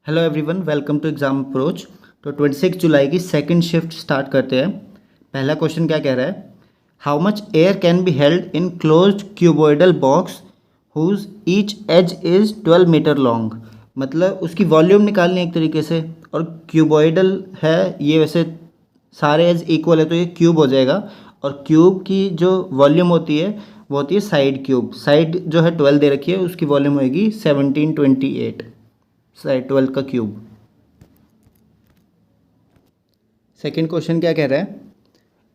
Hello everyone, welcome to exam approach. तो 26 जुलाई की second shift start करते हैं। पहला क्वेश्चन क्या कह रहा है? How much air can be held in closed cuboidal box whose each edge is 12 metre long. मतलब उसकी वॉल्यूम निकालनी है एक तरीके से। और क्यूबॉइडल है ये, वैसे सारे एज इक्वल है तो ये क्यूब हो जाएगा। और क्यूब की जो वॉल्यूम होती है वो होती है साइड क्यूब। साइड जो है 12 दे रखी है, उसकी वॉल्यूम होगी 1728, साइड 12 का क्यूब। सेकंड क्वेश्चन क्या कह रहा है?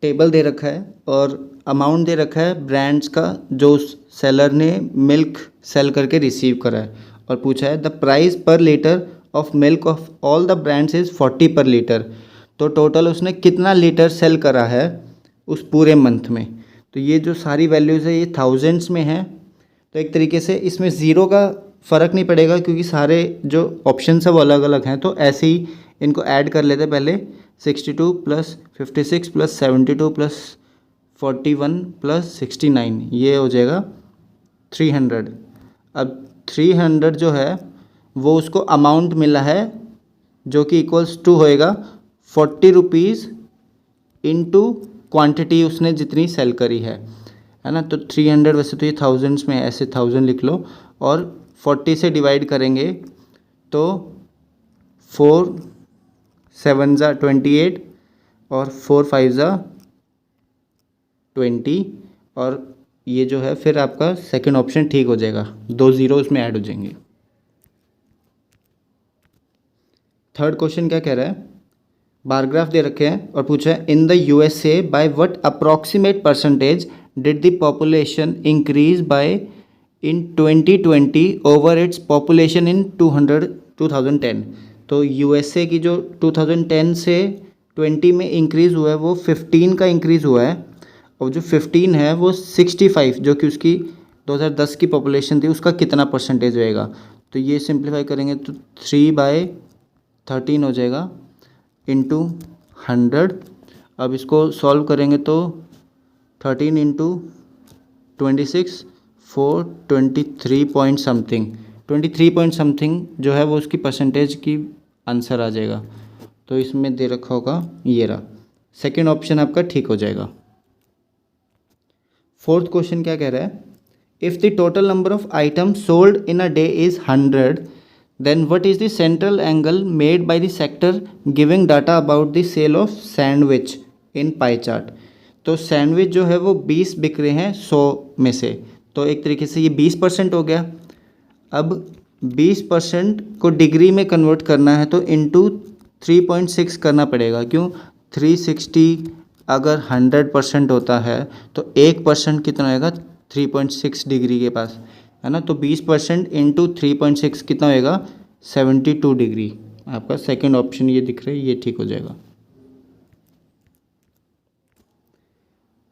टेबल दे रखा है और अमाउंट दे रखा है ब्रांड्स का जो सेलर ने मिल्क सेल करके रिसीव करा है। और पूछा है द प्राइस पर litre of milk of all the brands is 40 पर लीटर। तो टोटल उसने कितना लीटर सेल करा है उस पूरे मंथ में। तो ये जो सारी वैल्यूज़ है ये थाउजेंड्स में है। तो एक तरीके से इसमें ज़ीरो का फ़र्क नहीं पड़ेगा क्योंकि सारे जो ऑप्शन है वो अलग अलग हैं। तो ऐसे ही इनको ऐड कर लेते पहले। 62 प्लस 56 प्लस 72 प्लस 41 प्लस 69, ये हो जाएगा 300। अब 300 जो है वो उसको अमाउंट मिला है जो कि इक्वल्स टू होएगा 40 रुपीज़ इंटू क्वान्टिटी उसने जितनी सेल करी है ना। तो 300 वैसे तो ये थाउजेंड्स में है, ऐसे 1000 लिख लो। और 40 से डिवाइड करेंगे तो 4 7 ज़ा 28 और 4 5 ज़ा 20। और ये जो है फिर आपका सेकंड ऑप्शन ठीक हो जाएगा, 2 ज़ीरो उसमें ऐड हो जाएंगे। थर्ड क्वेश्चन क्या कह रहा है? बारग्राफ दे रखे हैं और पूछा है in the USA by what approximate percentage did the population increase by in 2020 over its population in 2010। तो यूएसए की जो 2010 से 20 में इंक्रीज़ हुआ है वो 15 का इंक्रीज़ हुआ है। और जो 15 है वो 65 जो कि उसकी 2010 की पॉपुलेशन थी उसका कितना परसेंटेज होएगा। तो ये सिंप्लीफाई करेंगे तो 3/13 हो जाएगा इंटू 100। अब इसको सॉल्व करेंगे तो 13 into 26 423 point something, 23 point something जो है वो उसकी परसेंटेज की आंसर आ जाएगा। तो इसमें दे रखा होगा ये रहा, सेकंड ऑप्शन आपका ठीक हो जाएगा। फोर्थ क्वेश्चन क्या कह रहा है? If the total number of items sold in a day is 100 then what is the central angle made by the sector giving data about the sale of sandwich in pie chart। तो sandwich जो है वो 20 बिक रहे हैं 100 में से। तो एक तरीके से ये 20% हो गया। अब 20% को डिग्री में कन्वर्ट करना है तो इंटू 3.6 करना पड़ेगा। क्यों? 360 अगर 100% होता है तो 1% कितना होएगा 3.6 डिग्री के पास, है ना। तो 20% इंटू 3.6 कितना होएगा 72 डिग्री। आपका सेकंड ऑप्शन ये दिख रहा है, ये ठीक हो जाएगा।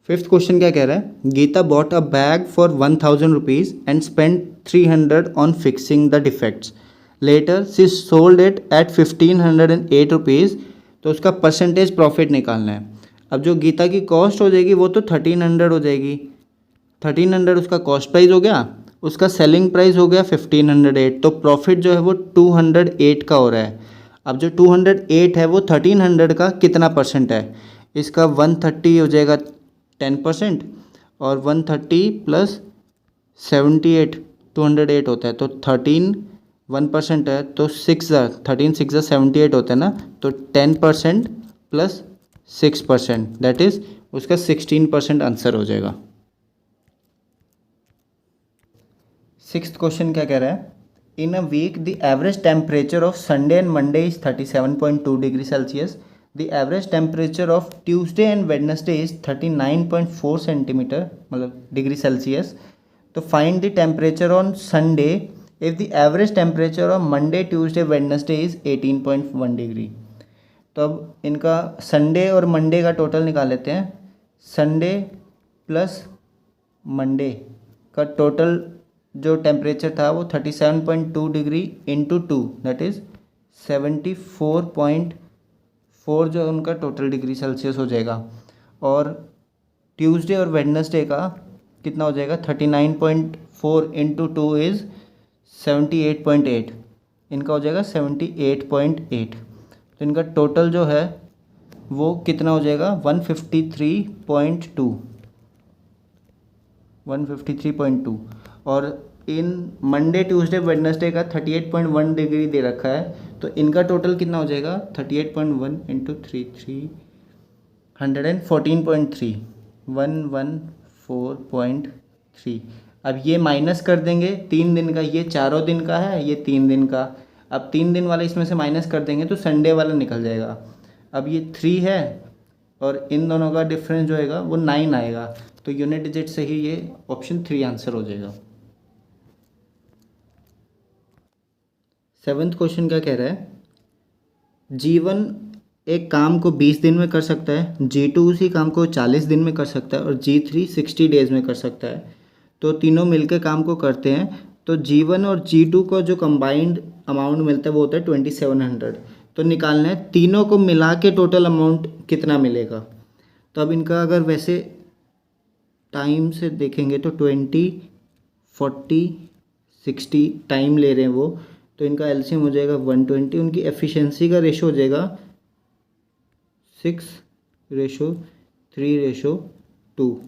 फिफ्थ क्वेश्चन क्या कह रहा है? Gita bought a bag for 1000 rupees and spend 300 on fixing the defects. Later she sold it at 1508 rupees. तो उसका परसेंटेज प्रॉफिट निकालना है। अब जो गीता की कॉस्ट हो जाएगी वो तो 1300 हो जाएगी। 1300 उसका कॉस्ट प्राइस हो गया, उसका सेलिंग प्राइस हो गया 1508। तो प्रॉफिट जो है वो 208 का हो रहा है। अब जो 208 है वो 1300 का कितना परसेंट है? इसका 130 हो जाएगा 10%। और 130 प्लस 78 208 होता है। तो 13 1% है तो 13 6 78 होता है ना। तो 10% प्लस 6% दैट इज़ उसका 16% आंसर हो जाएगा। सिक्स्थ क्वेश्चन क्या कह रहा है? In a week the average temperature of Sunday and Monday is 37.2 degree Celsius. The average temperature of Tuesday and Wednesday is 39.4 centimetre मतलब डिग्री सेल्सियस। तो find the temperature on Sunday if the average temperature of Monday Tuesday Wednesday is 18.1 degree. तो अब इनका Sunday और Monday का total निकाल लेते हैं। संडे प्लस मंडे का टोटल जो टेम्परेचर था वो 37.2 डिग्री इंटू 2 दैट इज़ 74.4 जो उनका टोटल डिग्री सेल्सियस हो जाएगा। और ट्यूसडे और वेडनेसडे का कितना हो जाएगा 39.4 इंटू 2 इज़ 78.8। इनका हो जाएगा 78.8। तो इनका टोटल जो है वो कितना हो जाएगा 153.2। 153.2। और इन मंडे ट्यूसडे वेडनेसडे का 38.1 डिग्री दे रखा है, तो इनका टोटल कितना हो जाएगा 38.1 इंटू 3 114.3। 114.3। अब ये माइनस कर देंगे 3 दिन का, ये चारों दिन का है, ये 3 दिन का। अब 3 दिन वाला इसमें से माइनस कर देंगे तो संडे वाला निकल जाएगा। अब ये 3 है और इन दोनों का डिफरेंस जो आएगा वो 9 आएगा, तो यूनिट डिजिट से ही ये ऑप्शन 3 आंसर हो जाएगा। 7th क्वेश्चन क्या कह रहा है, G1 एक काम को 20 दिन में कर सकता है, G2 उसी काम को 40 दिन में कर सकता है और G3 60 डेज़ में कर सकता है। तो तीनों मिलकर काम को करते हैं, तो G1 और G2 का जो कंबाइंड अमाउंट मिलता है वो होता है 2700। तो निकालना है तीनों को मिला के टोटल अमाउंट कितना मिलेगा। तो अब इनका अगर वैसे टाइम से देखेंगे तो 20, 40, 60 टाइम ले रहे हैं वो, तो इनका एलसीएम हो जाएगा 120। उनकी एफिशिएंसी का रेशो हो जाएगा 6:3:2।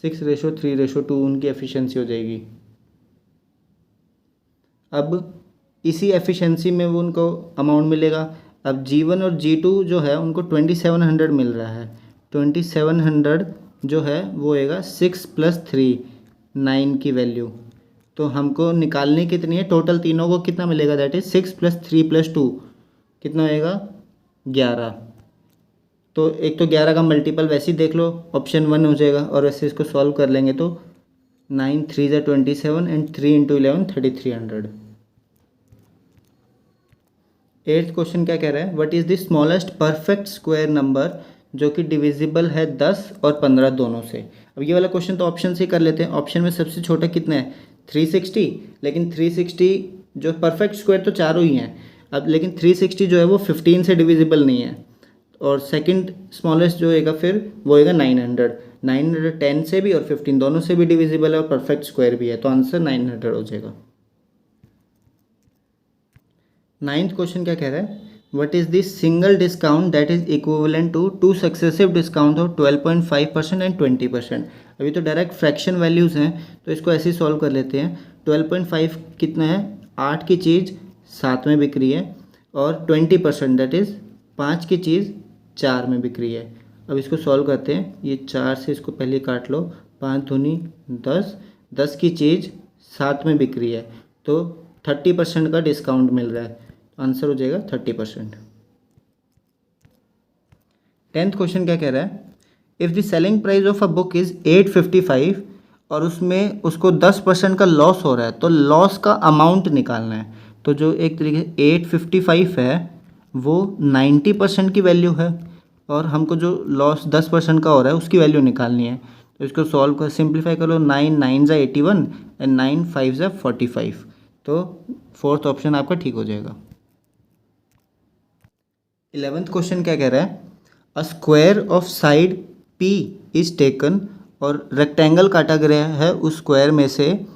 6:3:2 उनकी एफिशिएंसी हो जाएगी। अब इसी एफिशिएंसी में वो उनको अमाउंट मिलेगा। अब G1 और G2 जो है उनको 2700 मिल रहा है। 2700 जो है वो होएगा 6 + 3 9 की वैल्यू। तो हमको निकालनी कितनी है, टोटल तीनों को कितना मिलेगा, दैट इज 6 + 3 + 2 कितना होएगा 11। तो एक तो 11 का मल्टीपल वैसे ही देख लो, ऑप्शन 1 हो जाएगा। और वैसे इसको सॉल्व कर लेंगे तो 9 3 = 27 एंड 3 × 11 3300। 8th क्वेश्चन क्या कह रहा है, what is the smallest perfect square number जो कि डिविजिबल है 10 और 15 दोनों से। अब ये वाला क्वेश्चन तो ऑप्शन से कर लेते हैं। ऑप्शन में सबसे छोटा कितना है 360, लेकिन 360 जो परफेक्ट स्क्वायर तो चारों ही हैं। अब लेकिन 360 जो है वो 15 से डिविजिबल नहीं है। और सेकंड स्मॉलेस्ट जो होएगा फिर वो होएगा 900। 900 10 से भी और 15 दोनों से भी डिविजिबल है और परफेक्ट स्क्वायर भी है, तो आंसर 900 हो जाएगा। 9th क्वेश्चन क्या कह रहा है, what is the single discount that is equivalent to 2 successive discount of 12.5% and 20%। अभी तो डायरेक्ट फ्रैक्शन वैल्यूज़ हैं तो इसको ऐसे ही सॉल्व कर लेते हैं। 12.5 कितना है, 8 की चीज़ 7 में बिक रही है, और 20% दैट इज़ 5 की चीज़ 4 में बिक रही है। अब इसको सॉल्व करते हैं, ये 4 से इसको पहले काट लो, 5 दूनी 10, 10 की चीज़ 7 में बिक रही है, तो 30% का डिस्काउंट मिल रहा है, आंसर हो जाएगा 30%। 10th क्वेश्चन क्या कह रहा है, if the selling price of a book is 855 और उसमें उसको 10% का लॉस हो रहा है, तो लॉस का अमाउंट निकालना है। तो जो एक तरीके से 855 है वो 90% की वैल्यू है, और हमको जो लॉस 10% का हो रहा है उसकी वैल्यू निकालनी है। तो इसको सॉल्व कर सिंप्लीफाई करो, 9 9 = 81 एंड 9 5 = 45। तो 4th ऑप्शन आपका ठीक हो जाएगा। 11th क्वेश्चन क्या कह रहा है, a square of side P is taken, और रेक्टेंगल काटा गया है उस स्क्वायर में से।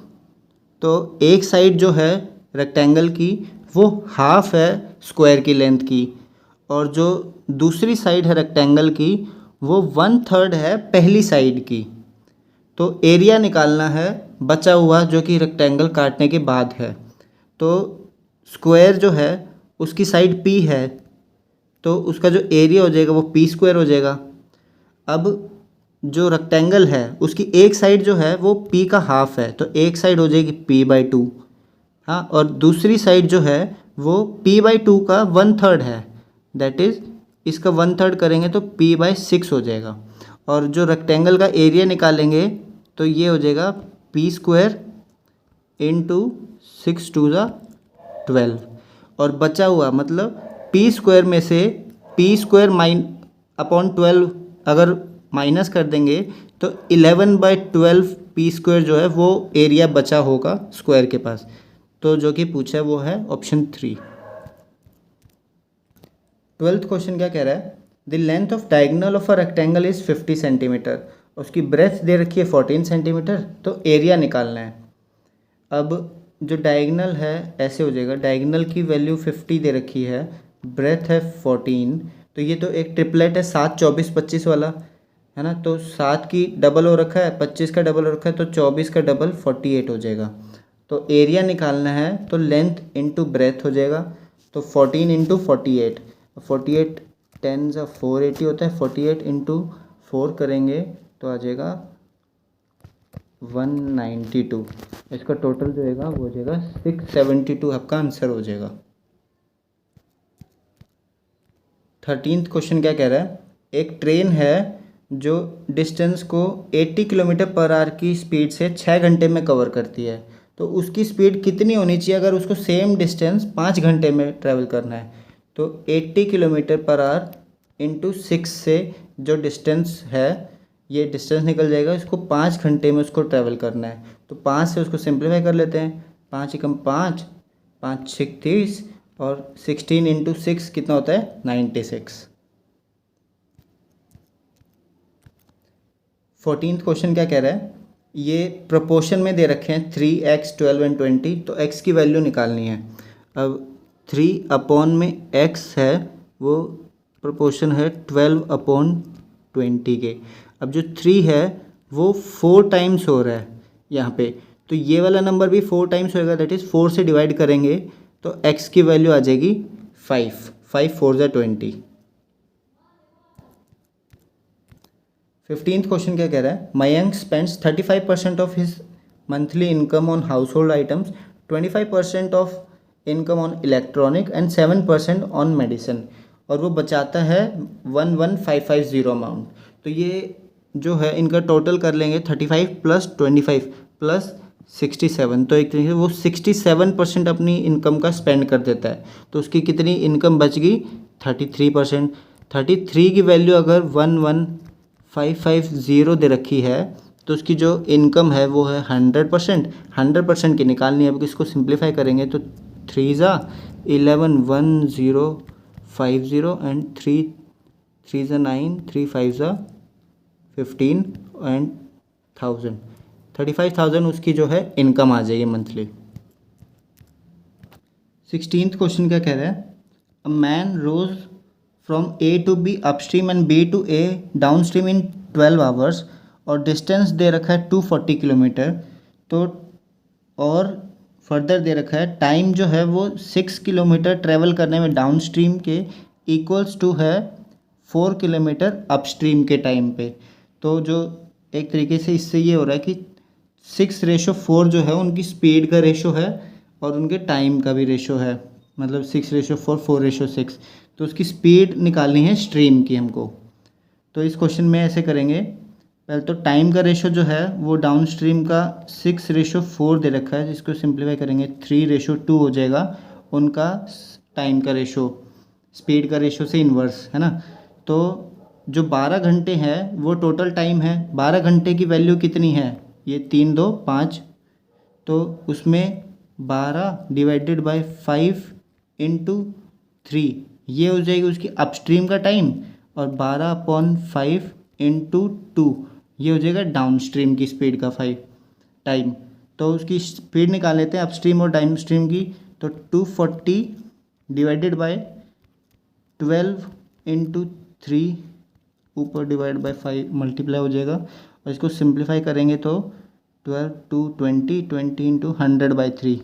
तो एक साइड जो है रेक्टेंगल की वो हाफ है स्क्वायर की लेंथ की, और जो दूसरी साइड है रेक्टेंगल की वो 1/3 है पहली साइड की। तो एरिया निकालना है बचा हुआ जो कि रेक्टेंगल काटने के बाद है। तो स्क्वायर जो है उसकी साइड P है, तो उसका जो एरिया हो जाएगा वो P² हो जाएगा। अब जो रेक्टेंगल है उसकी एक साइड जो है वो P का हाफ है, तो एक साइड हो जाएगी P/2, हाँ, और दूसरी साइड जो है वो P/2 का 1/3 है, दैट इज़ इसका 1/3 करेंगे तो P/6 हो जाएगा। और जो रेक्टेंगल का एरिया निकालेंगे तो ये हो जाएगा P² × 6 2 = 12, और बचा हुआ मतलब P² में से P² /12 अगर माइनस कर देंगे तो 11/12 P² जो है वो एरिया बचा होगा स्क्वायर के पास। तो जो कि पूछा है वो है ऑप्शन 3। 12th क्वेश्चन क्या कह रहा है, the length of diagonal of a rectangle is 50 centimetre, उसकी ब्रेथ दे रखी है 14 सेंटीमीटर, तो एरिया निकालना है। अब जो डायगनल है ऐसे हो जाएगा, डायगनल की वैल्यू 50 दे रखी है, ब्रेथ है 14, तो ये तो एक ट्रिपलेट है 7 24 25 वाला, है ना। तो 7 की डबल हो रखा है, 25 का डबल हो रखा है, तो 24 का डबल 48 हो जाएगा। तो एरिया निकालना है तो लेंथ इंटू ब्रेथ हो जाएगा, तो 14 इंटू 48, 48 10 ज़ा 480 होता है, 48 इंटू 4 करेंगे तो आ जाएगा 192। इसका टोटल जो होगा वो हो जाएगा 672, आपका आंसर हो जाएगा। 13th क्वेश्चन क्या कह रहा है, एक ट्रेन है जो डिस्टेंस को 80 किलोमीटर पर आवर की स्पीड से 6 घंटे में कवर करती है, तो उसकी स्पीड कितनी होनी चाहिए अगर उसको सेम डिस्टेंस 5 घंटे में ट्रैवल करना है। तो 80 किलोमीटर पर आवर इंटू 6 से जो डिस्टेंस है, ये डिस्टेंस निकल जाएगा, इसको 5 घंटे में उसको ट्रैवल करना है। तो 5 से उसको सिंप्लीफाई कर लेते हैं, 5 एकम 5, 5 6 30, और 16 इंटू 6 कितना होता है 96। 14th क्वेश्चन क्या कह रहा है, ये प्रोपोर्शन में दे रखे हैं 3x 12 एंड 20, तो x की वैल्यू निकालनी है। अब 3 अपॉन में x है वो प्रोपोर्शन है 12/20 के। अब जो 3 है वो 4 टाइम्स हो रहा है यहाँ पे, तो ये वाला नंबर भी 4 टाइम्स होएगा, दैट इज़ 4 से डिवाइड करेंगे तो x की वैल्यू आ जाएगी 5, 5 4 ज़ा 20। 15th क्वेश्चन क्या कह रहा है, Mayank spends 35% of his monthly income on house hold items, 25% of income on electronic and 7% on medicine, और वो बचाता है 11550 अमाउंट। तो ये जो है इनका टोटल कर लेंगे 35 प्लस 25 प्लस 67, तो एक तरीके से वो 67% अपनी इनकम का स्पेंड कर देता है। तो उसकी कितनी इनकम बच गई 33%। 33 की वैल्यू अगर 11550 दे रखी है, तो उसकी जो इनकम है वो है 100%, 100% की निकालनी है। अब इसको सिंप्लीफाई करेंगे तो 3 ज़ा 11 1050 एंड 3 ज़ा 9, 3 5 ज़ा 15 एंड 1000, 35,000 उसकी जो है इनकम आ जाएगी मंथली। 16th क्वेश्चन क्या कह रहा है, a man rows from A to B upstream and B to A downstream in 12 hours, और डिस्टेंस दे रखा है 240 किलोमीटर, तो और फर्दर दे रखा है टाइम जो है वो 6 किलोमीटर ट्रेवल करने में डाउनस्ट्रीम के इक्वल्स टू है 4 किलोमीटर अपस्ट्रीम के टाइम पे। तो जो एक तरीके से इससे ये हो रहा है कि 6:4 जो है उनकी स्पीड का रेशो है और उनके टाइम का भी रेशो है, मतलब 6:4 4:6। तो उसकी स्पीड निकालनी है स्ट्रीम की हमको। तो इस क्वेश्चन में ऐसे करेंगे, पहले तो टाइम का रेशो जो है वो डाउन स्ट्रीम का 6:4 दे रखा है, जिसको सिंप्लीफाई करेंगे 3:2 हो जाएगा उनका टाइम का रेशो, स्पीड का रेशो से इन्वर्स, है ना। तो जो 12 घंटे हैं वो टोटल टाइम है, 12 घंटे की वैल्यू कितनी है, ये 3 2 5, तो उसमें 12 डिवाइडेड बाय 5 इंटू 3 ये हो जाएगी उसकी अपस्ट्रीम का टाइम, और 12/5 इंटू 2 ये हो जाएगा डाउन स्ट्रीम की स्पीड का 5 टाइम। तो उसकी स्पीड निकाल लेते हैं अपस्ट्रीम और डाउन स्ट्रीम की, तो 240 डिवाइडेड बाय 12 इंटू 3 ऊपर डिवाइड बाय 5 मल्टीप्लाई हो जाएगा, और इसको सिंप्लीफाई करेंगे तो 12 2 20 20 इंटू 100/3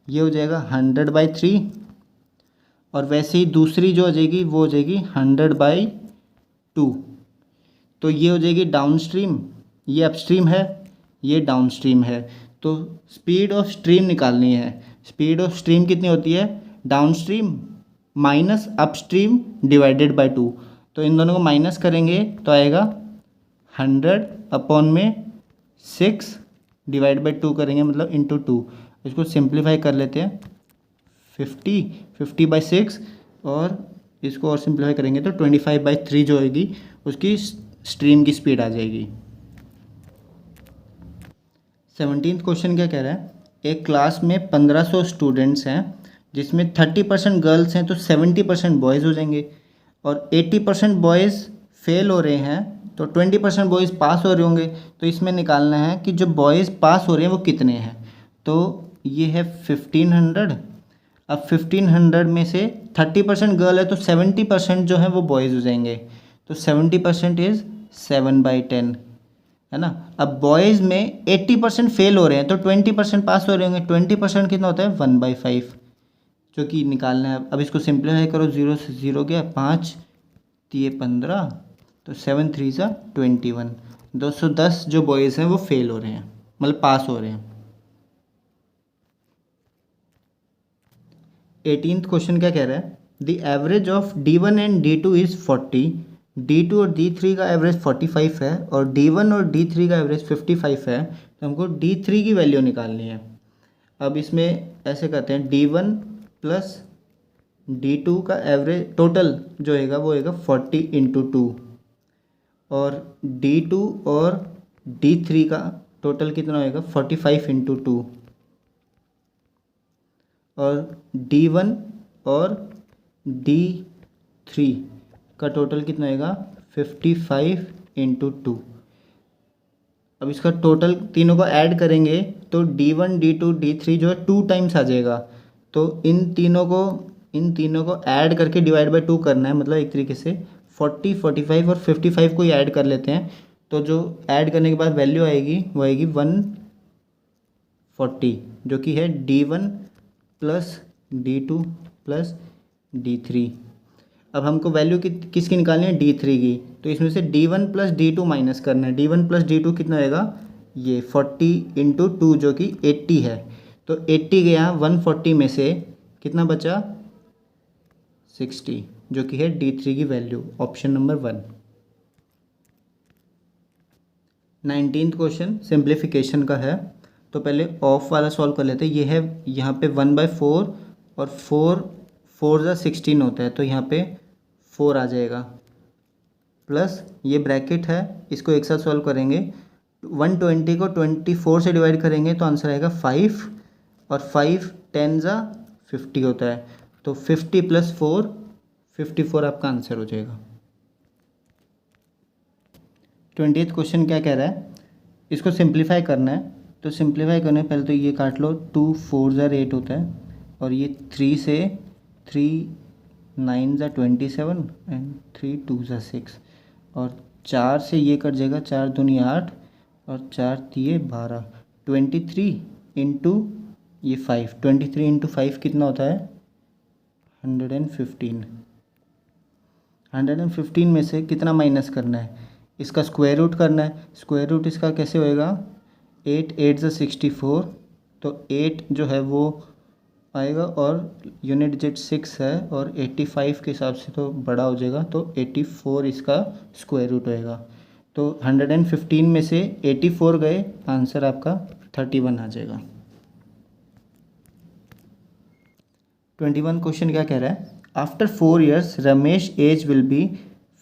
ये हो जाएगा 100/3, और वैसे ही दूसरी जो हो जाएगी वो हो जाएगी 100/2। तो ये हो जाएगी डाउन स्ट्रीम, ये अपस्ट्रीम है, ये डाउन स्ट्रीम है। तो स्पीड ऑफ स्ट्रीम निकालनी है। स्पीड ऑफ स्ट्रीम कितनी होती है, down stream minus upstream divided by 2, तो इन दोनों को माइनस करेंगे तो आएगा 100/6 डिवाइड बाय 2 करेंगे, मतलब इंटू 2। इसको सिंप्लीफाई कर लेते हैं 50/6, और इसको और सिंप्लीफाई करेंगे तो 25/3 जो होगी उसकी स्ट्रीम की स्पीड आ जाएगी। 17th क्वेश्चन क्या कह रहा है, एक क्लास में 1500 स्टूडेंट्स हैं जिसमें 30% गर्ल्स हैं, तो 70% बॉयज़ हो जाएंगे, और 80% बॉयज़ फेल हो रहे हैं तो 20% बॉयज़ पास हो रहे होंगे, तो इसमें निकालना है कि जो बॉयज़ पास हो रहे हैं वो कितने हैं। तो ये है 1500। अब 1500 में से 30% गर्ल है तो 70% जो है वो बॉयज़ हो जाएंगे। तो 70% इज़ 7/10, है ना। अब बॉयज़ में 80% फेल हो रहे हैं तो 20% पास हो रहे होंगे। 20% कितना होता है 1/5, जो कि निकालना है। अब इसको सिंप्लीफाई करो, 0 से 0 गया, 5 ये 15, तो 7 3 सा 21। 210 जो बॉयज़ हैं वो फेल हो रहे हैं, मतलब पास हो रहे हैं। 18th क्वेश्चन क्या कह रहा है, the average of D1 and D2 is 40। D2 और D3 का एवरेज 45 है और D1 और D3 का एवरेज 55 है। तो हमको D3 की वैल्यू निकालनी है। अब इसमें ऐसे करते हैं, D1 प्लस D2 का एवरेज टोटल जो होगा वो होगा 40 इंटू 2, और D2 और D3 का टोटल कितना होएगा 45 इंटू 2, और D1 और D3 का टोटल कितना होएगा 55 इंटू 2। अब इसका टोटल तीनों को ऐड करेंगे तो D1 D2 D3 जो है 2 टाइम्स आ जाएगा। तो इन तीनों को ऐड करके डिवाइड बाय 2 करना है, मतलब एक तरीके से 40 45 और 55 को ही ऐड कर लेते हैं। तो जो ऐड करने के बाद वैल्यू आएगी वो आएगी 140, जो कि है D1 plus D2 plus D3। अब हमको वैल्यू किसकी निकालनी है D3 की, तो इसमें से D1 प्लस D2 माइनस करना है। D1 प्लस D2 कितना होएगा, ये 40 इंटू 2 जो कि 80 है। तो 80 गया 140 में से, कितना बचा 60, जो कि है D3 की value, option number 1। 19th question simplification का है। तो पहले ऑफ वाला सॉल्व कर लेते हैं। ये है यहाँ पे 1/4 और 4 ज़ा 16 होता है, तो यहाँ पे 4 आ जाएगा, प्लस ये ब्रैकेट है, इसको एक साथ सॉल्व करेंगे। 120 को 24 से डिवाइड करेंगे तो आंसर आएगा 5, और 5 10 ज़ा 50 होता है, तो 50 प्लस 4 54 आपका आंसर हो जाएगा। 20th क्वेश्चन क्या कह रहा है, इसको सिंप्लीफाई करना है। तो सिंप्लीफाई करने पहले तो ये काट लो, 2 4 ज़ा 8 होता है, और ये 3 से 3 9 ज़ा 27 एंड 3 2 ज़ा 6, और 4 से ये कट जाएगा, 4 दूनी 8 और 4 तिये 12, 23 इंटू ये 5, 23 इंटू 5 कितना होता है 115। 115 में से कितना माइनस करना है, इसका स्क्वायर रूट करना है। स्क्वायर रूट इसका कैसे होएगा, 8 8 ज़ा 64, तो 8 जो है वो आएगा, और यूनिट डिजिट 6 है, और 85 के हिसाब से तो बड़ा हो जाएगा, तो 84 इसका स्क्वायर रूट होएगा। तो 115 में से 84 गए, आंसर आपका 31 आ जाएगा। 21 क्वेश्चन क्या कह रहा है, after 4 years Ramesh age will be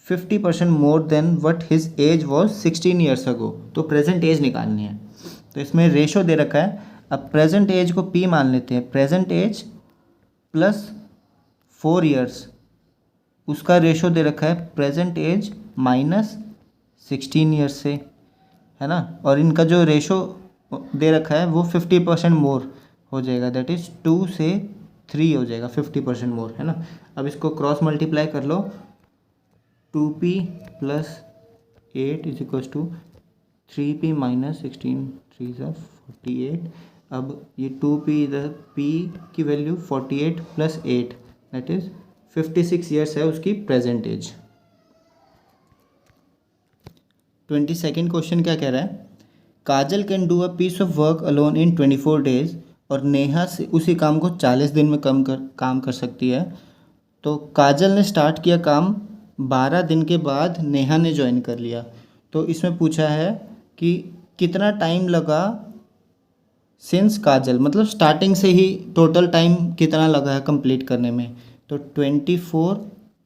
50% more than what his age was 16 years ago। तो प्रेजेंट एज निकालनी है। तो इसमें रेशो दे रखा है। अब प्रेजेंट एज को P मान लेते हैं। प्रेजेंट एज प्लस 4 years, उसका रेशो दे रखा है प्रेजेंट एज माइनस 16 years से, है ना। और इनका जो रेशो दे रखा है वो 50% मोर हो जाएगा, दैट इज़ 2 से 3 हो जाएगा, 50% मोर, है ना। अब इसको क्रॉस मल्टीप्लाई कर लो, 2P plus 8 is equals to 3P minus 16 3 ज़ा 48। अब ये 2P इधर P की value 48 plus 8 that is 56 years है उसकी प्रेजेंट एज। 22nd क्वेश्चन क्या कह रहा है, Kajal can do a piece of work alone in 24 days, और नेहा से उसी काम को 40 दिन में काम कर सकती है। तो काजल ने स्टार्ट किया काम, 12 दिन के बाद नेहा ने ज्वाइन कर लिया। तो इसमें पूछा है कि कितना टाइम लगा सिंस काजल, मतलब स्टार्टिंग से ही टोटल टाइम कितना लगा है कंप्लीट करने में। तो 24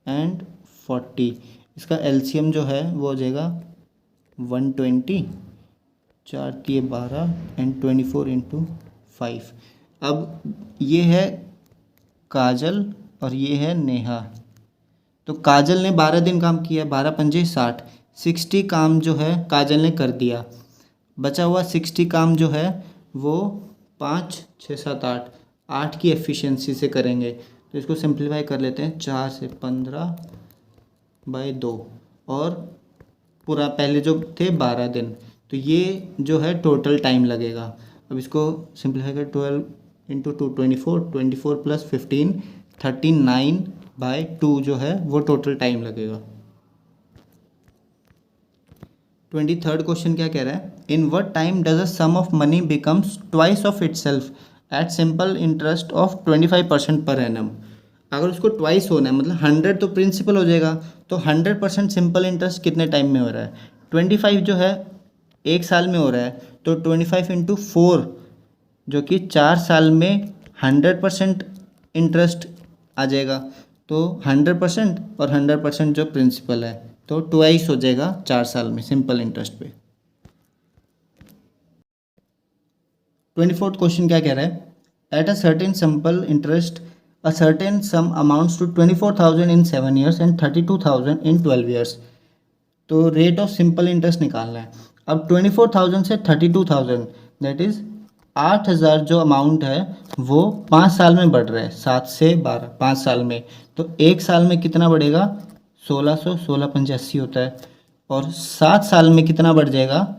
एंड 40, इसका एलसीएम जो है वो हो जाएगा 120, 4 तिये 12 एंड 24 इंटू 5। अब ये है काजल और ये है नेहा। तो काजल ने 12 दिन काम किया, 12 पंजे 60, 60 काम जो है काजल ने कर दिया, बचा हुआ 60 काम जो है वो 5 6 7 8 8 की एफिशिएंसी से करेंगे। तो इसको सिंप्लीफाई कर लेते हैं, 4 से 15/2 और पूरा पहले जो थे 12 दिन, तो ये जो है टोटल टाइम लगेगा। अब इसको सिंप्लीफाई कर 12 इंटू 2 24, 24 प्लस 15 39/2 जो है वो टोटल टाइम लगेगा। 23rd क्वेश्चन क्या कह रहा है, in what time does a sum of money becomes twice of itself at simple interest of 25% per annum. अगर उसको ट्वाइस होना है मतलब 100 तो प्रिंसिपल हो जाएगा, तो 100% सिंपल इंटरेस्ट कितने टाइम में हो रहा है, 25 जो है 1 साल में हो रहा है, तो 25 इंटू 4 जो कि 4 साल में 100% इंटरेस्ट आ जाएगा। तो 100% और 100% जो प्रिंसिपल है तो ट्वाइस हो जाएगा 4 साल में सिंपल इंटरेस्ट पे। 24th क्वेश्चन क्या कह रहा है, at a certain simple interest a certain sum amounts to 24,000 in 7 years and 32,000 in 12 years। तो रेट ऑफ सिंपल इंटरेस्ट निकालना है। अब 24,000 से 32,000 दैट इज 8,000 जो अमाउंट है वो 5 साल में बढ़ रहा है, 7 से 12 5 साल में। तो 1 साल में कितना बढ़ेगा, 1600, 1685 होता है, और 7 साल में कितना बढ़ जाएगा,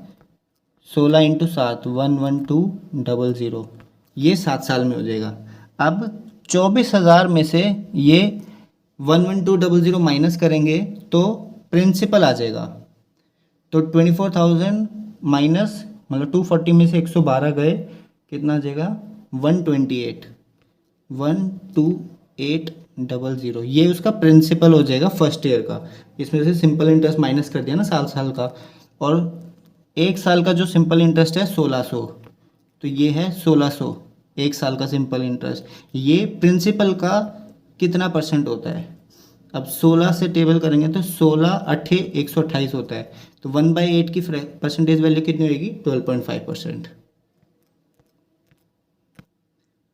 16 इंटू 7 11200, ये 7 साल में हो जाएगा। अब 24,000 में से ये 11200 माइनस करेंगे तो प्रिंसिपल आ जाएगा। तो 24,000 माइनस मतलब 240 में से 112 गए, कितना आ जाएगा 12800, ये उसका प्रिंसिपल हो जाएगा फर्स्ट ईयर का। इसमें से सिंपल इंटरेस्ट माइनस कर दिया ना साल साल का, और 1 साल का जो सिंपल इंटरेस्ट है 1600, तो ये है 1600 1 साल का सिंपल इंटरेस्ट। ये प्रिंसिपल का कितना परसेंट होता है, अब 16 से टेबल करेंगे तो 16 8 128 होता है, तो 1/8 की परसेंटेज वैल्यू कितनी होगी, 12.5%।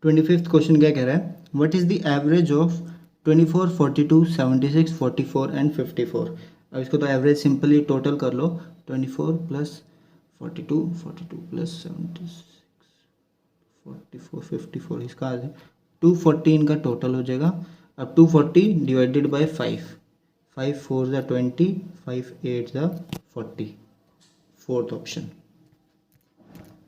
25th क्वेश्चन क्या कह रहा है, what is the average of 24, 42, 76, 44 and 54। अब इसको तो एवरेज सिंपली टोटल कर लो, 24 प्लस 42, 42 प्लस 76, 44, 54, इसका 240 इनका टोटल हो जाएगा। अब 240 डिवाइडेड बाय 5, 5 4 ज़ा 20, 5 8 ज़ा 40, फोर्थ ऑप्शन।